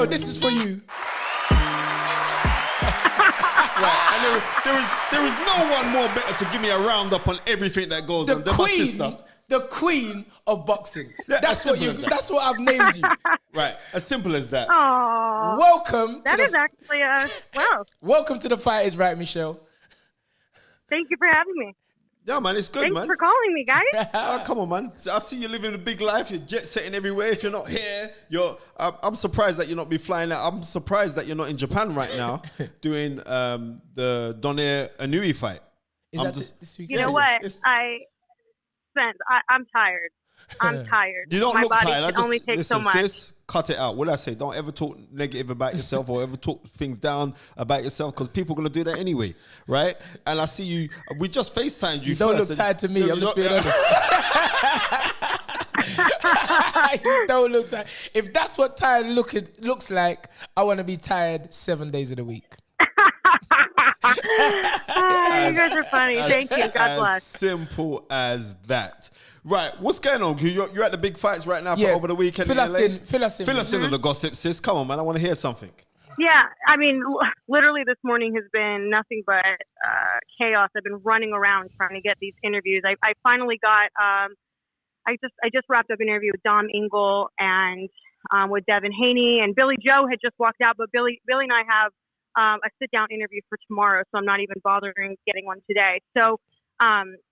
Michelle, this is for you. Right, and there is no one more better to give me a roundup on everything that goes on than my sister. The queen of boxing. Yeah, that's what you. That's what I've named you. Right, as simple as that. Oh, welcome. That is actually wow. Welcome to the Fight Is Right, Michelle. Thank you for having me. Yeah, man, it's good, Thanks man. for calling me, guys. Oh, come on, man. I see you living a big life. You're jet setting everywhere. If you're not here, I'm surprised that you're not be flying out. I'm surprised that you're not in Japan right now doing the Donaire Anui fight. Is that this weekend? You know what? I'm tired. I'm tired. You don't My look body tired. can only take listen, so much. sis, cut it out. What I say? Don't ever talk negative about yourself or ever talk things down about yourself because people are going to do that anyway, right? And I see you. We just FaceTimed you. You don't look tired to me. I'm just being honest. You don't look tired. If that's what tired looks like, I want to be tired 7 days of the week. You guys are funny. Thank you. God bless. As simple as that. Right, what's going on? You're at the big fights right now for over the weekend. Fill us in. Fill us in on the gossip, sis. Come on, man. I want to hear something. Yeah, I mean, literally this morning has been nothing but chaos. I've been running around trying to get these interviews. I finally got. I just wrapped up an interview with Dom Ingle and with Devin Haney, and Billy Joe had just walked out, but Billy and I have a sit-down interview for tomorrow, so I'm not even bothering getting one today. So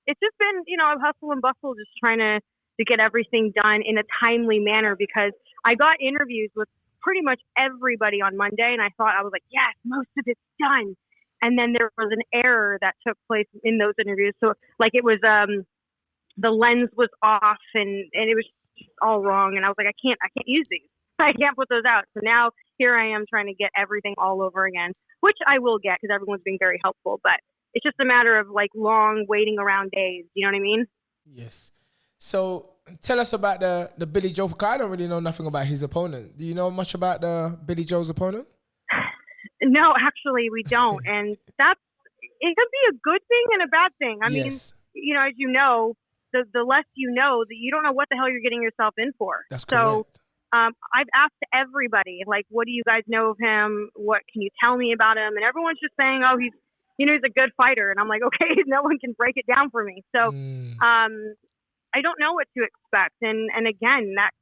it's just been, a hustle and bustle, just trying to get everything done in a timely manner because I got interviews with pretty much everybody on Monday, and I was like, yes, most of it's done. And then there was an error that took place in those interviews. So like it was, the lens was off and it was just all wrong. And I was like, I can't use these. I can't put those out. So now here I am trying to get everything all over again, which I will get because everyone's being very helpful. But it's just a matter of like long waiting around days. You know what I mean? Yes. So tell us about the Billy Joe. I don't really know nothing about his opponent. Do you know much about the Billy Joe's opponent? No, actually we don't. And it could be a good thing and a bad thing. I mean, as you know, the less you know, that you don't know what the hell you're getting yourself in for. That's correct. So I've asked everybody, like, what do you guys know of him? What can you tell me about him? And everyone's just saying, oh, he's a good fighter. And I'm like, okay, no one can break it down for me. So I don't know what to expect. And again, that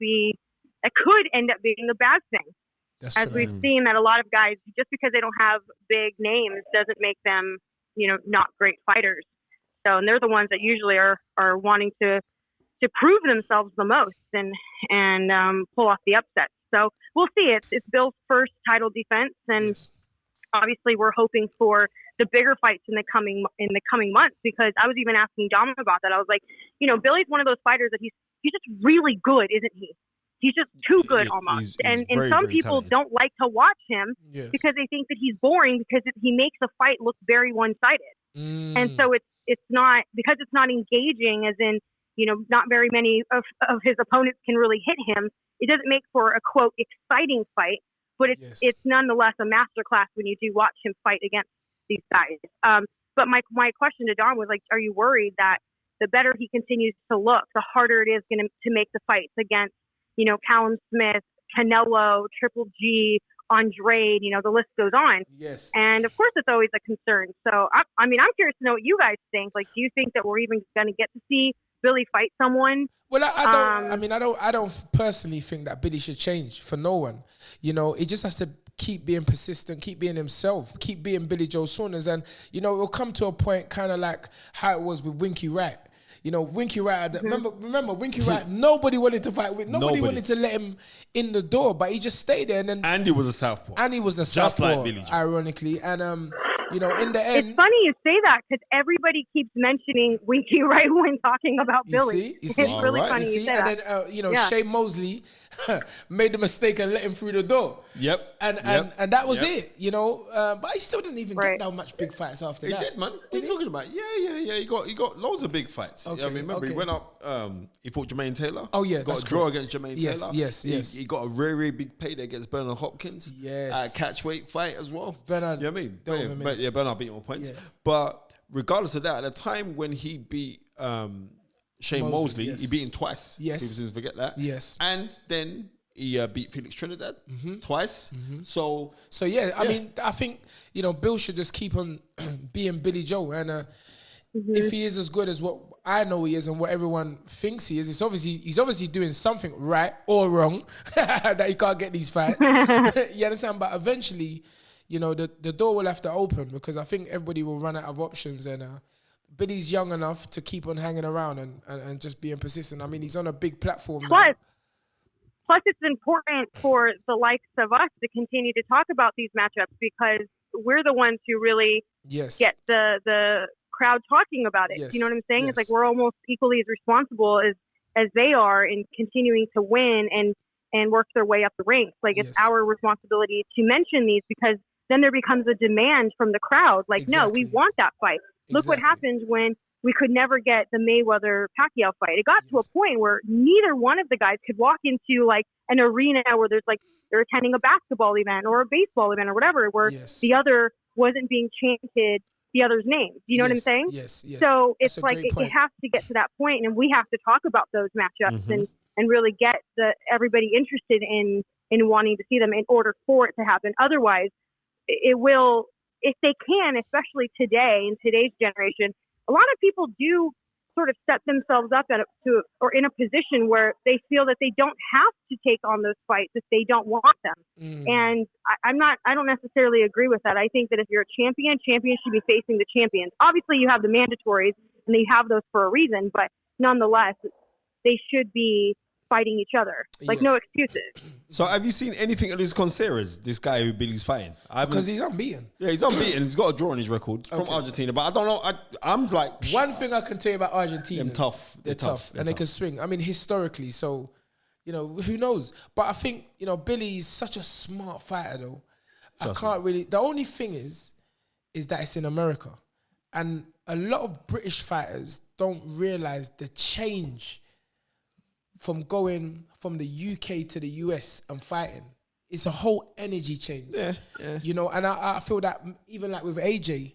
could end up being a bad thing. That's As we've seen that a lot of guys, just because they don't have big names doesn't make them, not great fighters. So, and they're the ones that usually are wanting to prove themselves the most and pull off the upset. So we'll see. It's Bill's first title defense, and obviously we're hoping for the bigger fights in the coming months. Because I was even asking Dom about that. I was like, Billy's one of those fighters that he's just really good, isn't he? He's just too good almost. He's and some people don't like to watch him because they think that he's boring because he makes a fight look very one-sided. And so it's not, because it's not engaging, as in, not very many of his opponents can really hit him. It doesn't make for a, quote, exciting fight, but it's nonetheless a masterclass when you do watch him fight against these guys. But my question to Don was like, are you worried that the better he continues to look, the harder it is to make the fights against, Callum Smith, Canelo, Triple G, Andrade, the list goes on. Yes. And of course it's always a concern. So I'm curious to know what you guys think. Like, do you think that we're even going to get to see Billy fight someone? Well, I don't personally think that Billy should change for no one. He just has to keep being persistent, keep being himself, keep being Billy Joe Saunders. And, it'll come to a point kind of like how it was with Winky Wright. Winky Wright, remember Winky Wright, nobody wanted to fight with, nobody wanted to let him in the door, but he just stayed there. And then Andy was a southpaw. Just like Billy Joe. Ironically. And, in the end. It's funny you say that because everybody keeps mentioning Winky Wright when talking about Billy. You see? It's really funny you say that. And then, Shane Mosley made the mistake and let him through the door. Yep. And that was it, but he still didn't even get that much big fights after that. He did, man. What are you talking about? Yeah. He got loads of big fights. Okay, remember he went up, he fought Jermaine Taylor. Oh, yeah, got a draw against Jermaine Taylor. Yes. He got a very, very big payday against Bernard Hopkins. Yes. Catchweight fight as well. Bernard. You know what I mean? Bernard beat him on points. Yeah. But regardless of that, at the time when he beat Shane Mosley, he beat him twice. Yes. People seem to forget that. Yes. And then he beat Felix Trinidad twice. So yeah, I mean, I think, you know, Bill should just keep on being Billy Joe. And if he is as good as what I know he is and what everyone thinks he is, he's obviously doing something right or wrong that he can't get these fights. You understand? But eventually, you know, the door will have to open, because I think everybody will run out of options. And Billy's young enough to keep on hanging around and just being persistent. I mean, he's on a big platform now. Plus, it's important for the likes of us to continue to talk about these matchups, because we're the ones who really get the crowd talking about it. You know what I'm saying? It's like we're almost equally as responsible as they are in continuing to win and work their way up the ranks. Like, it's our responsibility to mention these, because then there becomes a demand from the crowd. Like, no, we want that fight. Look what happened when we could never get the Mayweather-Pacquiao fight. It got to a point where neither one of the guys could walk into like an arena where there's like they're attending a basketball event or a baseball event or whatever, where the other wasn't being chanted the other's name. You know what I'm saying? Yes. So it's like it has to get to that point, and we have to talk about those matchups and really get everybody interested in wanting to see them in order for it to happen. Otherwise, it will, if they can, especially today in today's generation, a lot of people do sort of set themselves up or in a position where they feel that they don't have to take on those fights if they don't want them. And I don't necessarily agree with that. I think that if you're a champion should be facing the champions. Obviously you have the mandatories and you have those for a reason, but nonetheless, they should be fighting each other. Like, no excuses. So have you seen anything of this Coceres, this guy who Billy's fighting? Because he's unbeaten. Yeah, he's unbeaten. He's got a draw on his record from Argentina. But I don't know. I'm like... One thing I can tell you about Argentina. They're tough. And they can swing. I mean, historically. So, you know, who knows? But I think, you know, Billy's such a smart fighter, though. The only thing is that it's in America. And a lot of British fighters don't realize the change from going from the UK to the US and fighting. It's a whole energy change. Yeah. You know, and I feel that even like with AJ,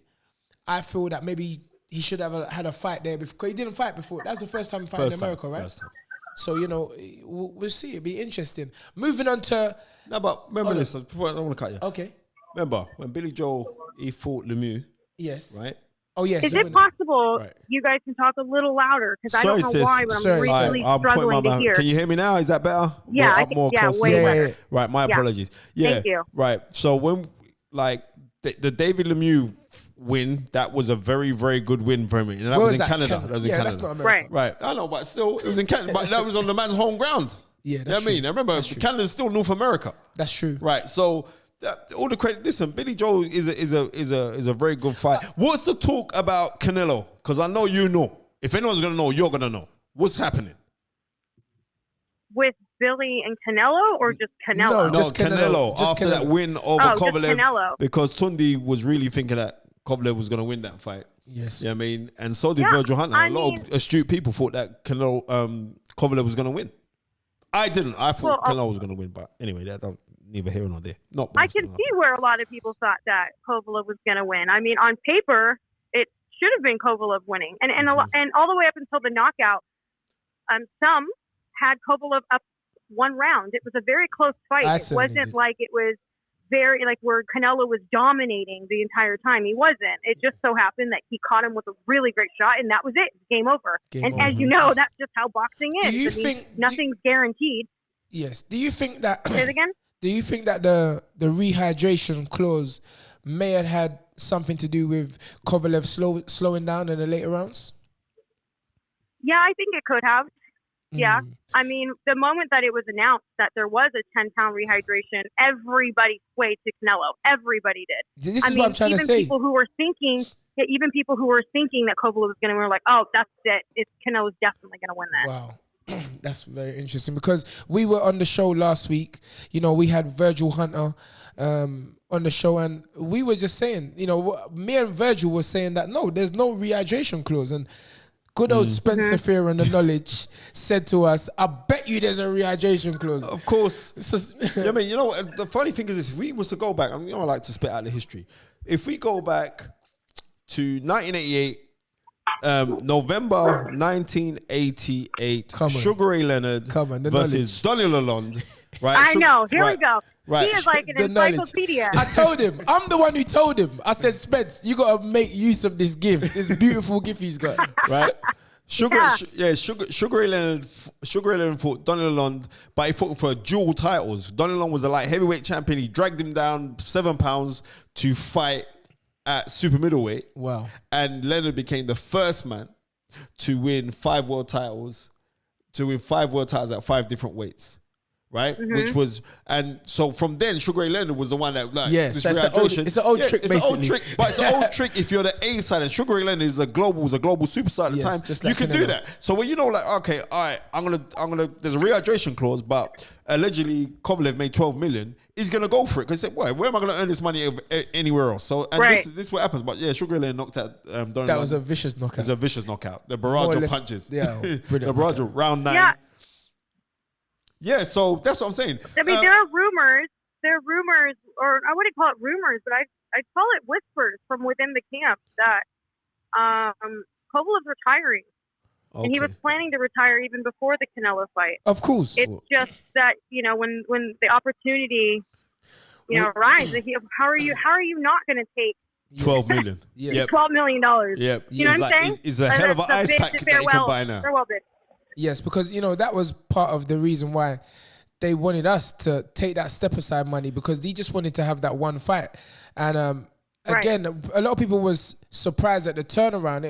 I feel that maybe he should have had a fight there before. He didn't fight before. That's the first time he fought in America, right? First time. So, you know, we'll see. It'll be interesting. Moving on to... No, but remember this. Before, I don't want to cut you. Okay. Remember, when Billy Joe, he fought Lemieux. Yes. Right? Oh, yeah. Is it possible you guys can talk a little louder? Because I don't know why, but I'm really struggling to hear. Can you hear me now? Is that better? Yeah, way better. Right, my apologies. Yeah. Thank you. Right. So when, like, the David Lemieux win, that was a very, very good win for me. And that was in Canada. That was in Canada. That's not America. Right. I know, but still, it was in Canada. But that was on the man's home ground. Yeah, that's true. I mean, I remember Canada's still North America. That's true. Right. So all the credit. Listen, Billy Joe is a very good fight. What's the talk about Canelo? Because I know you know. If anyone's gonna know, you're gonna know. What's happening with Billy and Canelo, or just Canelo? No, just Canelo. After that win over Kovalev, because Tunde was really thinking that Kovalev was gonna win that fight. Yes. Yeah, you know I mean, and so did Virgil Hunter. A lot of astute people thought that Kovalev was gonna win. I didn't. I thought Canelo was gonna win, but anyway, that don't. Neither here nor there. I can see where a lot of people thought that Kovalev was going to win. I mean, on paper, it should have been Kovalev winning, and all the way up until the knockout, some had Kovalev up one round. It was a very close fight. It wasn't like it was very like where Canelo was dominating the entire time. He wasn't. It just so happened that he caught him with a really great shot, and that was it. Game over. As you know, that's just how boxing is. Do you think nothing's guaranteed? Yes. Do you think that? Say it again. Do you think that the rehydration clause may have had something to do with Kovalev slowing down in the later rounds? Yeah, I think it could have. Yeah. I mean, the moment that it was announced that there was a 10-pound rehydration, everybody swayed to Canelo. Everybody did. This is what I'm trying to say. Even people who were thinking that Kovalev was going to win were like, oh, that's it. Canelo's definitely going to win that. Wow. That's very interesting, because we were on the show last week. You know, we had Virgil Hunter on the show, and we were just saying, you know, me and Virgil were saying that no, there's no rehydration clause, and good old Spencer Fearon, the knowledge, said to us, I bet you there's a rehydration clause. Of course. I mean, you know, the funny thing is this, if we was to go back, I mean, you know, I like to spit out the history. If we go back to 1988, November 1988, Sugar Ray Leonard versus Donny Lalonde Right? I know. Here right, we go. Right. He is like an The knowledge. encyclopedia. I told him. I'm the one who told him. I said, Spence, you got to make use of this gift, this beautiful gift he's got. Right? Sugar Ray Leonard fought Donald Long, but he fought for dual titles. Donald Long was a light heavyweight champion. He dragged him down 7 pounds to fight at super middleweight. Wow. And Leonard became the first man to win 5 world titles, at 5 different weights. Right, which was, and so from then, Sugar Ray Leonard was the one that it's an old trick, it's basically. an old trick, but it's an old trick if you're the A side, and Sugar Ray Leonard was a global superstar at the time. Just you like can Canelo. do that. So when you know, like, okay, all right, I'm gonna. There's a rehydration clause, but allegedly Kovalev made 12 million. He's gonna go for it because where am I gonna earn this money anywhere else? So and this is what happens. But yeah, Sugar Ray Leonard knocked out Donald. That was a vicious knockout. It was a vicious knockout. The barrage of punches. Yeah, the brilliant barrage of round 9. Yeah. Yeah, so that's what I'm saying. I mean, there are rumors, or I wouldn't call it rumors, but I'd call it whispers from within the camp that Kovalev's retiring. Okay. And he was planning to retire even before the Canelo fight. Of course. It's just that, when the opportunity, arises, how are you not going to take 12 million. Yes. $12 million? Yep. You know what I'm saying? It's a hell of an ice pack that you can buy now. Farewell bid. Yes, because, that was part of the reason why they wanted us to take that step aside money, because they just wanted to have that one fight. And again, a lot of people was surprised at the turnaround.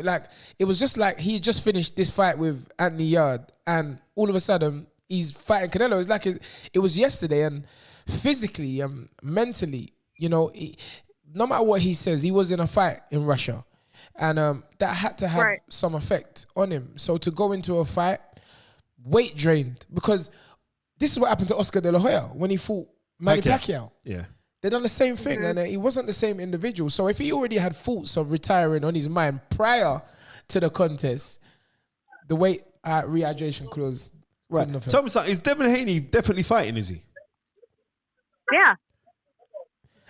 It was just like he just finished this fight with Anthony Yard, and all of a sudden he's fighting Canelo. It's like it was yesterday, and physically, mentally, no matter what he says, he was in a fight in Russia. And that had to have some effect on him. So to go into a fight, weight drained, because this is what happened to Oscar De La Hoya when he fought Manny Pacquiao. Yeah. They done the same thing, and he wasn't the same individual. So if he already had thoughts of retiring on his mind prior to the contest, the weight rehydration clause couldn't have helped. Tell me something. Is Devin Haney definitely fighting, is he? Yeah.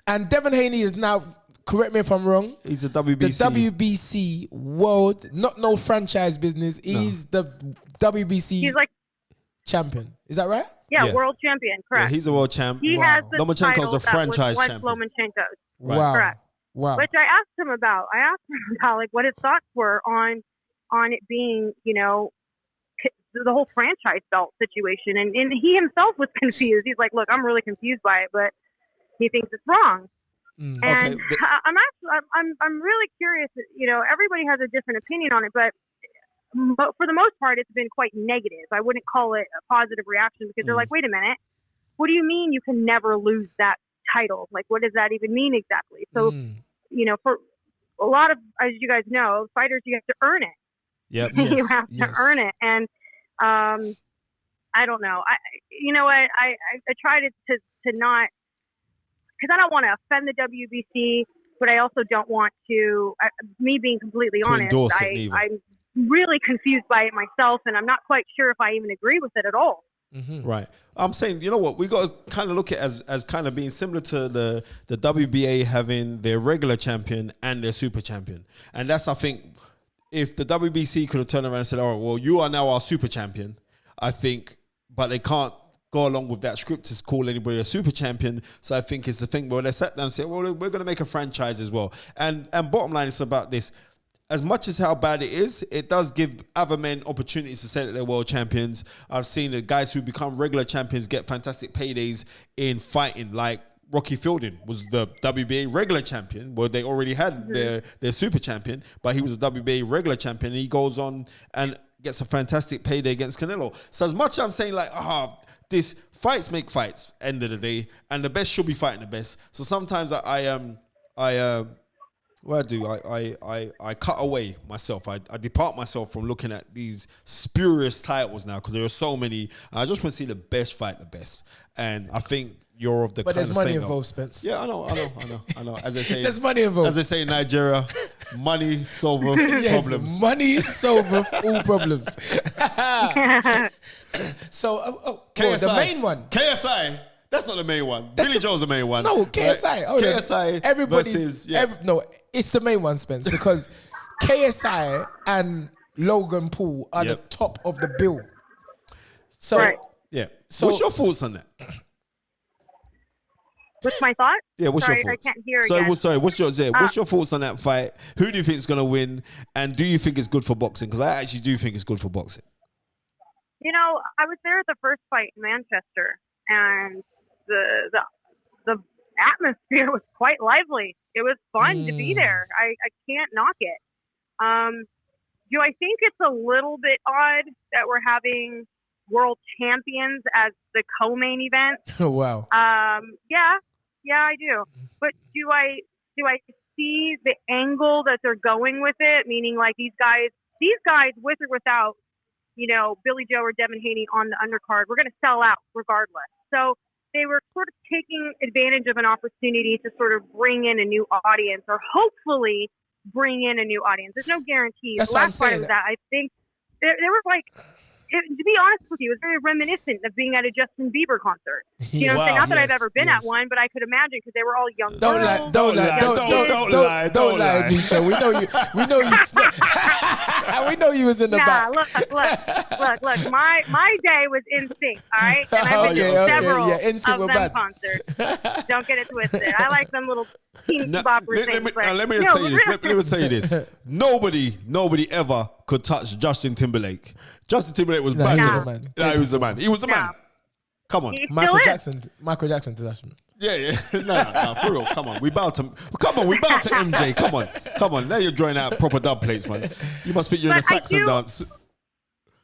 And Devin Haney is now, correct me if I'm wrong, He's a WBC. the WBC world, not no franchise business. He's the WBC He's like champion. Is that right? Yeah, world champion, correct. Yeah, he's a world champ. He has the Lomachenko's title a franchise that was champion. once Lomachenko's. Right. Wow. Correct. Wow. Which I asked him about. What his thoughts were on it being, the whole franchise belt situation. And he himself was confused. He's like, look, I'm really confused by it, but he thinks it's wrong. And I'm really curious. Everybody has a different opinion on it, but for the most part, it's been quite negative. I wouldn't call it a positive reaction, because they're like, wait a minute, what do you mean you can never lose that title? Like, what does that even mean exactly? So, for a lot of, as you guys know, fighters, you have to earn it. Yep. You have to earn it. And I don't know. I try to not, because I don't want to offend the WBC, but I also don't want to, me being completely honest, I'm really confused by it myself, and I'm not quite sure if I even agree with it at all. Mm-hmm. Right. I'm saying, you know what, we got to kind of look at it as kind of being similar to the WBA having their regular champion and their super champion. And that's, I think, if the WBC could have turned around and said, all right, well, you are now our super champion, I think, but they can't go along with that script to call anybody a super champion. So I think it's the thing where they sat down and said, well, we're going to make a franchise as well. And bottom line is about this. As much as how bad it is, it does give other men opportunities to say that they're world champions. I've seen the guys who become regular champions get fantastic paydays in fighting, like Rocky Fielding was the WBA regular champion. Well, they already had their super champion, but he was a WBA regular champion, and he goes on and gets a fantastic payday against Canelo. So as much as I'm saying like, this fights make fights, end of the day, and the best should be fighting the best. So sometimes what I do, I cut away myself. I depart myself from looking at these spurious titles now, because there are so many. I just want to see the best fight the best. And I think you're of the but kind there's of money same involved, Spence. Yeah, I know. As they say, there's money involved. As they say in Nigeria, money solves problems. Money solves all problems. So, KSI, the main one. KSI. That's not the main one. Billy Joe's the main one. No, KSI. Right? KSI. Everybody's. No, it's the main one, Spence, because KSI and Logan Paul are the top of the bill. So, yeah. So, what's your thoughts on that? What's my thought? Yeah, what's Sorry, your thoughts? I can't hear So, again. sorry, what's your thoughts on that fight? Who do you think is going to win? And do you think it's good for boxing? Because I actually do think it's good for boxing. You know, I was there at the first fight in Manchester, and the atmosphere was quite lively. It was fun to be there. I can't knock it. Do I think it's a little bit odd that we're having world champions as the co-main event? Oh, wow. Yeah, I do. But do I see the angle that they're going with it? Meaning, like these guys, with or without, Billy Joe or Devin Haney on the undercard, we're going to sell out regardless. So they were sort of taking advantage of an opportunity to sort of bring in a new audience, or hopefully bring in a new audience. There's no guarantees. That's The what I'm last fight saying. was that I think there was like, to be honest with you, it was very reminiscent of being at a Justin Bieber concert. You know what I'm saying? Not that I've ever been at one, but I could imagine because they were all young Don't girls. lie, Misha. We know you. We know you. We know you was in the back. Look. My day was in sync. All right, and I've been to several of them concerts. Don't get it twisted. I like them little teen bopper things. Let me say this. Nobody ever could touch Justin Timberlake. Justin Timberlake was bad. He was a man. No, he was the man. He was the man. Come on. Michael Jackson to touch him. Yeah. No, for real. Come on. We bow to MJ. Come on. Now you're drawing out proper dub plates, man. You must think you're in a Saxon dance.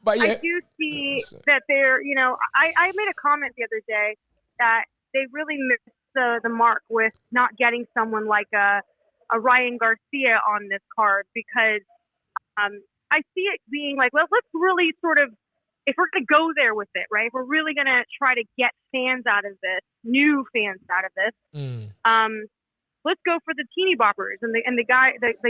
But yeah. I do see that they're, I made a comment the other day that they really missed the mark with not getting someone like a Ryan Garcia on this card, because I see it being like, let's really sort of, if we're going to go there with it, right? If we're really going to try to get fans out of this, new fans out of this, let's go for the teeny boppers and the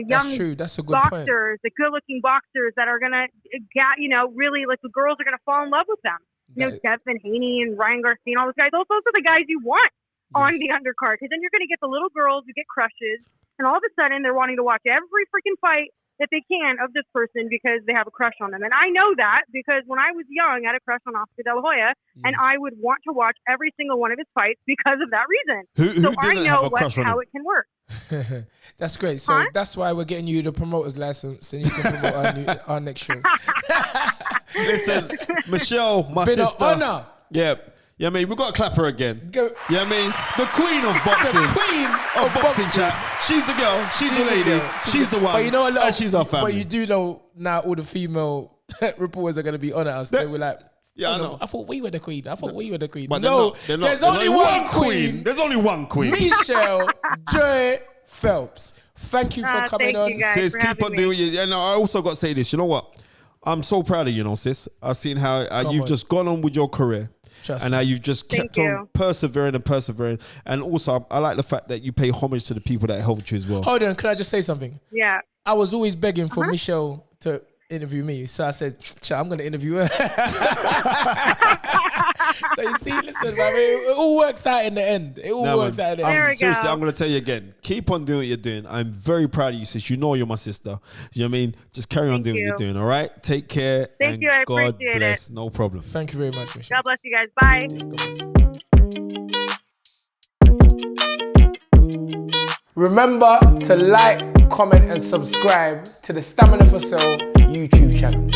young That's a good boxers, point. the good-looking boxers that are going to get, really, like the girls are going to fall in love with them. Devin Haney and Ryan Garcia and all those guys. Those are the guys you want on the undercard, because then you're going to get the little girls who get crushes, and all of a sudden they're wanting to watch every freaking fight that they can of this person because they have a crush on them. And I know that because when I was young, I had a crush on Oscar De La Hoya, and I would want to watch every single one of his fights because of that reason. So I know how it can work. That's great. So that's why we're getting you the promoter's license, and you can promote our next show. Listen, Michelle, my sister. Honor. Yeah, I mean, we've got to clap her again. Yeah, I mean, the queen of boxing. The queen of boxing chat. She's the girl. She's the lady. She's the one. But you know, and she's our family. But you do know now all the female reporters are going to be on at us. They were like, I know. I thought we were the queen. But no, they're not. There's only one queen. There's only one queen. Michelle Joy Phelps. Thank you for coming on. Sis, keep on doing it. And I also got to say this. You know what? I'm so proud of you, sis. I've seen how you've just gone on with your career. And how you've just kept on persevering. And also, I like the fact that you pay homage to the people that helped you as well. Hold on, can I just say something? Yeah. I was always begging for Michelle to interview me. So I said, I'm going to interview her. So you see, listen, man, it all works out in the end. It all works out in the end. Seriously, I'm going to tell you again. Keep on doing what you're doing. I'm very proud of you, sis. You know you're my sister. You know what I mean? Just carry on doing what you're doing, all right? Take care. Thank you. I appreciate God bless. it. No problem. Thank you very much, Michelle. God bless you guys. Bye. Remember to like, comment, and subscribe to the Stamina for Sale YouTube channel.